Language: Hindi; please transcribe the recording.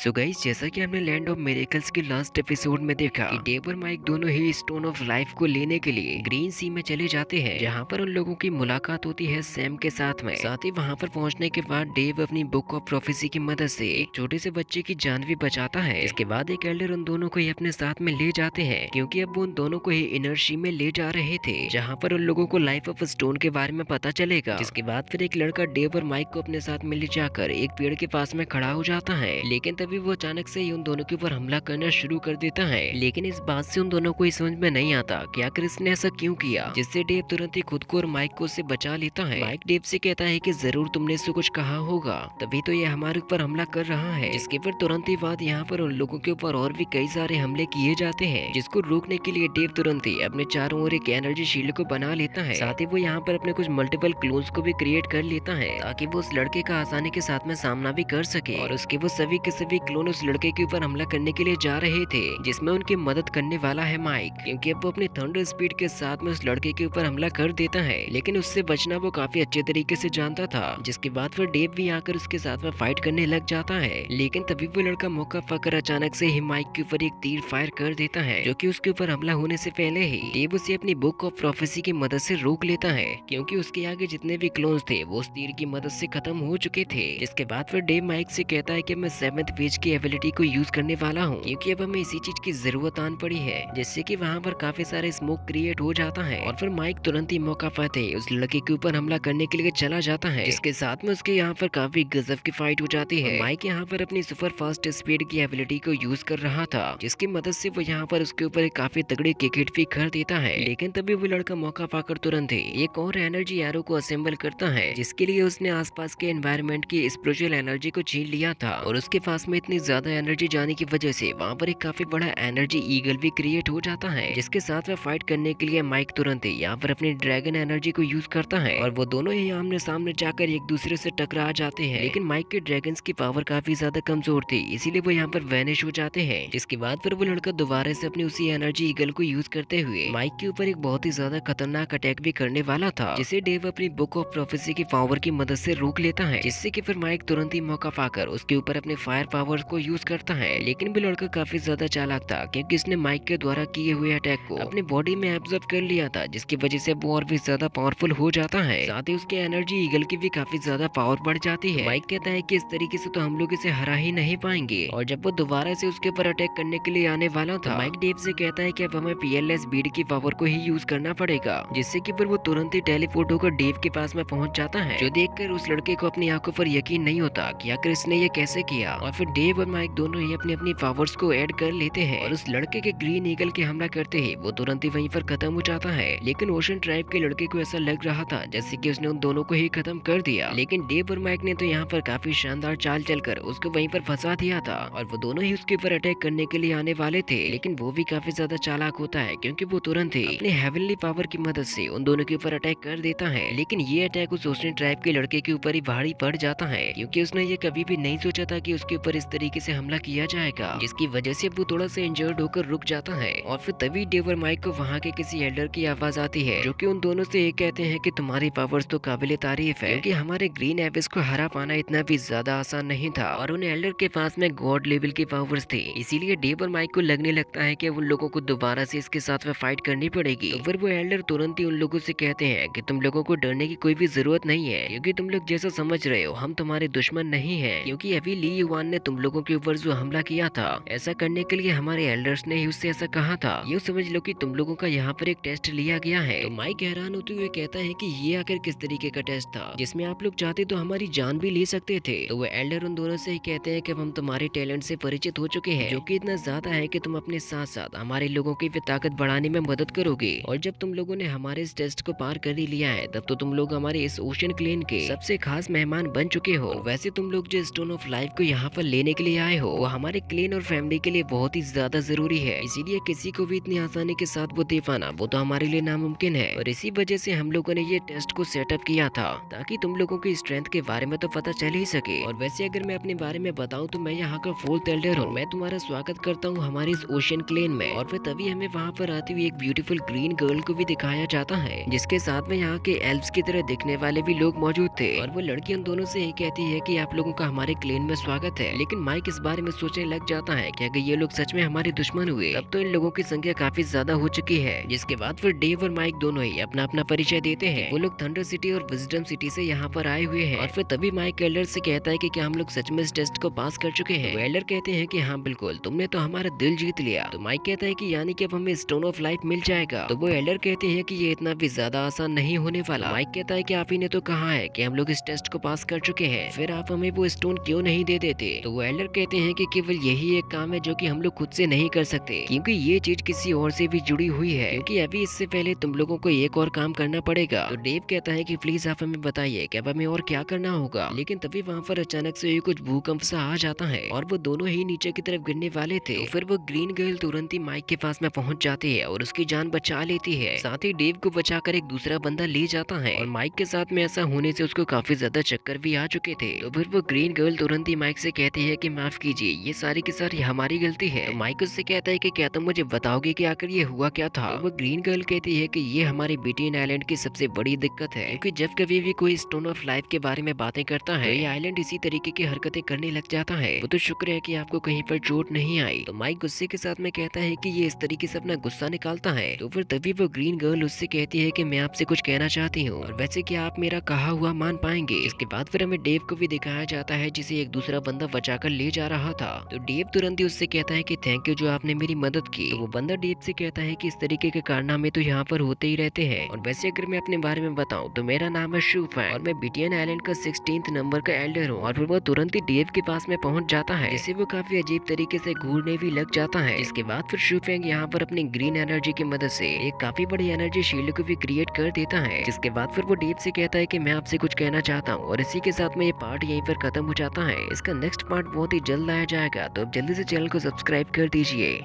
सो गाइस, जैसा कि हमने लैंड ऑफ मिरेकल्स के लास्ट एपिसोड में देखा कि डेव और माइक दोनों ही स्टोन ऑफ लाइफ को लेने के लिए ग्रीन सी में चले जाते हैं, जहां पर उन लोगों की मुलाकात होती है सैम के साथ में। साथ ही वहां पर पहुंचने के बाद डेव अपनी बुक ऑफ प्रोफेसी की मदद से एक छोटे से बच्चे की जान भी बचाता है। इसके बाद एक एल्डर उन दोनों को ही अपने साथ में ले जाते हैं, क्योंकि अब वो उन दोनों को ही इनर्शी में ले जा रहे थे, जहाँ पर उन लोगों को लाइफ ऑफ स्टोन के बारे में पता चलेगा। जिसके बाद फिर एक लड़का डेव और माइक को अपने साथ में ले जाकर एक पेड़ के पास में खड़ा हो जाता है, लेकिन तभी वो अचानक से ही उन दोनों के ऊपर हमला करना शुरू कर देता है। लेकिन इस बात से उन दोनों को समझ में नहीं आता कि आखिर इसने ऐसा क्यों किया, जिससे डेव तुरंत ही खुद को और माइक को उससे बचा लेता है। माइक डेव से कहता है कि जरूर तुमने इससे कुछ कहा होगा, तभी तो ये हमारे ऊपर हमला कर रहा है। जिसके फिर तुरंत ही बाद यहाँ पर उन लोगों के ऊपर और भी कई सारे हमले किए जाते हैं, जिसको रोकने के लिए डेव तुरंत ही अपने चारों ओर एक एनर्जी शील्ड को बना लेता है। साथ ही वो यहाँ पर अपने कुछ मल्टीपल क्लोन्स को भी क्रिएट कर लेता है, ताकि वो उस लड़के का आसानी के साथ में सामना भी कर सके। और उसके वो सभी के सभी क्लोन उस लड़के के ऊपर हमला करने के लिए जा रहे थे, जिसमें उनकी मदद करने वाला है माइक, क्योंकि अब वो अपने थंडर स्पीड के साथ में उस लड़के के ऊपर हमला कर देता है। लेकिन उससे बचना वो काफी अच्छे तरीके से जानता था। जिसके बाद फिर डेव भी आकर उसके साथ में फाइट करने लग जाता है। लेकिन तभी वो लड़का मौका पाकर अचानक से ही माइक के ऊपर एक तीर फायर कर देता है, जो कि उसके ऊपर हमला होने से पहले ही डेव उसे अपनी बुक ऑफ प्रोफेसी की मदद से रोक लेता है, क्योंकि उसके आगे जितने भी क्लोन्स थे वो उस तीर की मदद से खत्म हो चुके थे। जिसके बाद फिर डेव माइक से कहता है कि मैं 7th पेज की एबिलिटी को यूज करने वाला हूँ, क्योंकि अब हमें इसी चीज की जरूरत आन पड़ी है, जिससे कि वहाँ पर काफी सारे स्मोक क्रिएट हो जाता है। और फिर माइक तुरंत ही मौका पाते उस लड़के के ऊपर हमला करने के लिए चला जाता है, जिसके साथ में उसके यहाँ पर काफी गजब की फाइट हो जाती है। माइक यहाँ पर अपनी सुपर फास्ट स्पीड की एबिलिटी को यूज कर रहा था, जिसकी मदद से वो यहाँ पर उसके ऊपर एक काफी तगड़ी किक हिट भी कर देता है। लेकिन तभी वो लड़का मौका पाकर तुरंत ही एक और एनर्जी एरो को असेंबल करता है, जिसके लिए उसने आसपास के एनवायरनमेंट की स्पिरिचुअल एनर्जी को छीन लिया था। और उसके पास में इतनी ज्यादा एनर्जी जाने की वजह से वहाँ पर एक काफी बड़ा एनर्जी ईगल भी क्रिएट हो जाता है, जिसके साथ में फाइट करने के लिए माइक तुरंत ही यहाँ पर अपनी ड्रैगन एनर्जी को यूज करता है, और वो दोनों ही आमने सामने जाकर एक दूसरे से टकरा जाते हैं। लेकिन माइक के ड्रैगन्स की पावर काफी ज्यादा कमजोर थी, इसीलिए वो यहाँ पर वैनिश हो जाते हैं। जिसके बाद फिर वो लड़का दोबारा से अपनी उसी एनर्जी ईगल को यूज करते हुए माइक के ऊपर एक बहुत ही ज्यादा खतरनाक अटैक भी करने वाला था, जिसे डेव अपनी बुक ऑफ प्रोफेसी की पावर की मदद से रोक लेता है, जिससे कि फिर माइक तुरंत ही मौका पाकर उसके ऊपर अपने फायर पावर को यूज करता है। लेकिन वो लड़का काफी ज्यादा चालाक था, क्योंकि इसने माइक के द्वारा किए हुए अटैक को अपने बॉडी में एब्जॉर्ब कर लिया था, जिसकी वजह से वो और भी ज्यादा पावरफुल हो जाता है। साथ ही उसके एनर्जी ईगल की भी काफी ज्यादा पावर बढ़ जाती है। माइक कहता है कि इस तरीके से तो हम लोग इसे हरा ही नहीं पाएंगे। और जब वो दोबारा से उसके ऊपर अटैक करने के लिए आने वाला था, माइक डेव से कहता है कि अब हमें पीएलएस बीड की पावर को ही यूज करना पड़ेगा, जिससे कि फिर वो तुरंत ही टेलीपोर्ट होकर डेव के पास में पहुंच जाता है, जो देखकर उस लड़के को अपनी आंखों पर यकीन नहीं होता कि आखिर इसने ये कैसे किया। और फिर डेव और माइक दोनों ही अपनी अपनी पावर्स को ऐड कर लेते हैं, और उस लड़के के ग्रीन ईगल के हमला करते ही वो तुरंत ही वहीं पर खत्म हो जाता है। लेकिन ओशन ट्राइब के लड़के को ऐसा लग रहा था जैसे कि उसने उन दोनों को ही खत्म कर दिया। लेकिन डेव और माइक ने तो यहाँ पर काफी शानदार चाल चलकर उसको वहीं पर फंसा दिया था, और वो दोनों ही उसके ऊपर अटैक करने के लिए आने वाले थे। लेकिन वो भी काफी ज्यादा चालाक होता है, क्योंकि वो तुरंत ही अपने हेवनली पावर की मदद से उन दोनों के ऊपर अटैक कर देता है। लेकिन ये अटैक उस ओशन ट्राइब के लड़के के ऊपर ही भारी पड़ जाता है, क्योंकि उसने ये कभी भी नहीं सोचा था कि उसके ऊपर इस तरीके से हमला किया जाएगा, जिसकी वजह से वो थोड़ा सा इंजर्ड होकर रुक जाता है। और फिर तभी डेव और माइक को वहाँ के किसी एल्डर की आवाज आती है, जो कि उन दोनों से ये कहते हैं कि तुम्हारी पावर्स तो काबिले तारीफ है, क्योंकि हमारे ग्रीन एबिस को हरा पाना इतना भी ज्यादा आसान नहीं था, और उन एल्डर के पास में गॉड लेवल की पावर्स थी। इसीलिए डेव और माइक को लगने लगता है कि उन लोगों को दोबारा से इसके साथ में फाइट करनी पड़ेगी। तो फिर वो एल्डर तुरंत ही उन लोगों से कहते हैं कि तुम लोगों को डरने की कोई भी जरूरत नहीं है, क्योंकि तुम लोग जैसा समझ रहे हो हम तुम्हारे दुश्मन नहीं है, क्योंकि अभी ली युवान ने तुम लोगों के ऊपर जो हमला किया था, ऐसा करने के लिए हमारे एल्डर्स ने ही उससे ऐसा कहा था। ये समझ लो कि तुम लोगों का यहाँ पर एक टेस्ट लिया गया है। तो माइक हैरान होते हुए कहता है कि ये आखिर किस तरीके का टेस्ट था, जिसमें आप लोग चाहते तो हमारी जान भी ले सकते थे। तो वो एल्डर उन दोनों से ही कहते हैं कि अब हम तुम्हारे टैलेंट से परिचित हो चुके हैं, जो कि इतना ज्यादा है कि तुम अपने साथ साथ हमारे लोगों की भी ताकत बढ़ाने में मदद करोगे। और जब तुम लोगों ने हमारे इस टेस्ट को पार कर ही लिया है, तब तो तुम लोग हमारे इस ओशन क्लेन के सबसे खास मेहमान बन चुके हो। वैसे तुम लोग जो स्टोन ऑफ लाइफ को यहाँ पर लेने के लिए आए हो, वो हमारे क्लेन और फैमिली के लिए बहुत ही ज्यादा जरूरी है, इसीलिए किसी को भी इतनी आसानी के साथ वो दे पाना वो तो हमारे लिए नामुमकिन है। और इसी वजह से हम लोगों ने ये टेस्ट को सेटअप किया था, ताकि तुम लोगों की स्ट्रेंथ के बारे में तो पता चल ही सके। और वैसे अगर मैं अपने बारे में बताऊं तो मैं यहाँ का 4th एल्डर हूँ। मैं तुम्हारा स्वागत करता हूँ हमारे इस ओशन क्लेन में। और फिर तभी हमें वहाँ पर आती हुई एक ब्यूटीफुल ग्रीन गर्ल को भी दिखाया जाता है, जिसके साथ में यहाँ के एल्व्स की तरह दिखने वाले भी लोग मौजूद थे। और वो लड़की उन दोनों से यही कहती है कि आप लोगों का हमारे क्लेन में स्वागत है, लेकिन माइक इस बारे में सोचने लग जाता है कि अगर ये लोग सच में हमारे दुश्मन हुए तब तो इन लोगों की संख्या काफी ज्यादा हो चुकी है। जिसके बाद फिर डेव और माइक दोनों ही अपना अपना परिचय देते हैं। वो लोग थंडर सिटी और विजडम सिटी से यहाँ पर आए हुए हैं। और फिर तभी माइक एल्डर से कहता है कि क्या हम लोग सच में इस टेस्ट को पास कर चुके हैं। एल्डर कहते हैं कि हाँ बिल्कुल, तुमने तो हमारा दिल जीत लिया। तो माइक कहता है कि यानी कि अब हमें स्टोन ऑफ लाइफ मिल जाएगा। तो वो एल्डर कहते हैं कि ये इतना भी ज्यादा आसान नहीं होने वाला। माइक कहता है कि आप ही ने तो कहा है कि हम लोग इस टेस्ट को पास कर चुके हैं, फिर आप हमें वो स्टोन क्यों नहीं दे देते। तो वो एल्डर कहते हैं कि केवल यही एक काम है जो कि हम लोग खुद से नहीं कर सकते, क्योंकि ये चीज किसी और से भी जुड़ी हुई है, क्योंकि अभी इससे पहले तुम लोगों को एक और काम करना पड़ेगा। तो डेव कहता है कि प्लीज आप हमें बताइए कि अब हमें और क्या करना होगा। लेकिन तभी वहाँ पर अचानक से कुछ भूकंप सा आ जाता है और वो दोनों ही नीचे की तरफ गिरने वाले थे। तो फिर वो ग्रीन गर्ल तुरंत ही माइक के पास में पहुंच जाती है और उसकी जान बचा लेती है। साथ ही डेव को बचाकर एक दूसरा बंदा ले जाता है और माइक के साथ में ऐसा होने से उसको काफी ज्यादा चक्कर भी आ चुके थे। तो फिर वो ग्रीन गर्ल तुरंत ही माइक से कहती है कि माफ कीजिए, ये सारी की सारी हमारी गलती है। तो माइक उससे कहता है कि क्या तुम मुझे बताओगे कि आखिर ये हुआ क्या था। तो वो ग्रीन गर्ल कहती है कि ये हमारे बीटीएन आइलैंड की सबसे बड़ी दिक्कत है, क्योंकि जब कभी भी कोई स्टोन ऑफ लाइफ के बारे में बातें करता है तो ये आइलैंड इसी तरीके की हरकतें करने लग जाता है। वो तो शुक्र है कि आपको कहीं पर चोट नहीं आई। तो माइक गुस्से के साथ में कहता है कि ये इस तरीके से अपना गुस्सा निकालता है। तो फिर तभी वो ग्रीन गर्ल उससे कहती है कि मैं आपसे कुछ कहना चाहती हूँ और वैसे क्या आप मेरा कहा हुआ मान पाएंगे। इसके बाद फिर हमें डेव को भी दिखाया जाता है जिसे एक दूसरा बंदा बचाकर ले जा रहा था। तो डेव तुरंत ही उससे कहता है कि थैंक यू जो आपने मेरी मदद की। तो वो बंदा डेव से कहता है कि इस तरीके के कारनामे तो यहाँ पर होते ही रहते हैं। और वैसे अगर मैं अपने बारे में बताऊँ तो मेरा नाम है शूफैन और मैं बीटीएन आइलैंड का 16th नंबर का एल्डर हूँ। और फिर वो तुरंत ही डेव के पास में पहुंच जाता है, जिसे वो काफी अजीब तरीके से घूरने भी लग जाता है। इसके बाद फिर शूफैंग यहाँ पर अपनी ग्रीन एनर्जी की मदद से एक काफी बड़ी एनर्जी शील्ड को भी क्रिएट कर देता है। जिसके बाद फिर वो डेव से कहता है कि मैं आपसे कुछ कहना चाहता हूँ। और इसी के साथ में ये पार्ट यहीं पर खत्म हो जाता है। इसका नेक्स्ट पार्ट बहुत ही जल्द आया जाएगा, तो अब जल्दी से चैनल को सब्सक्राइब कर दीजिए।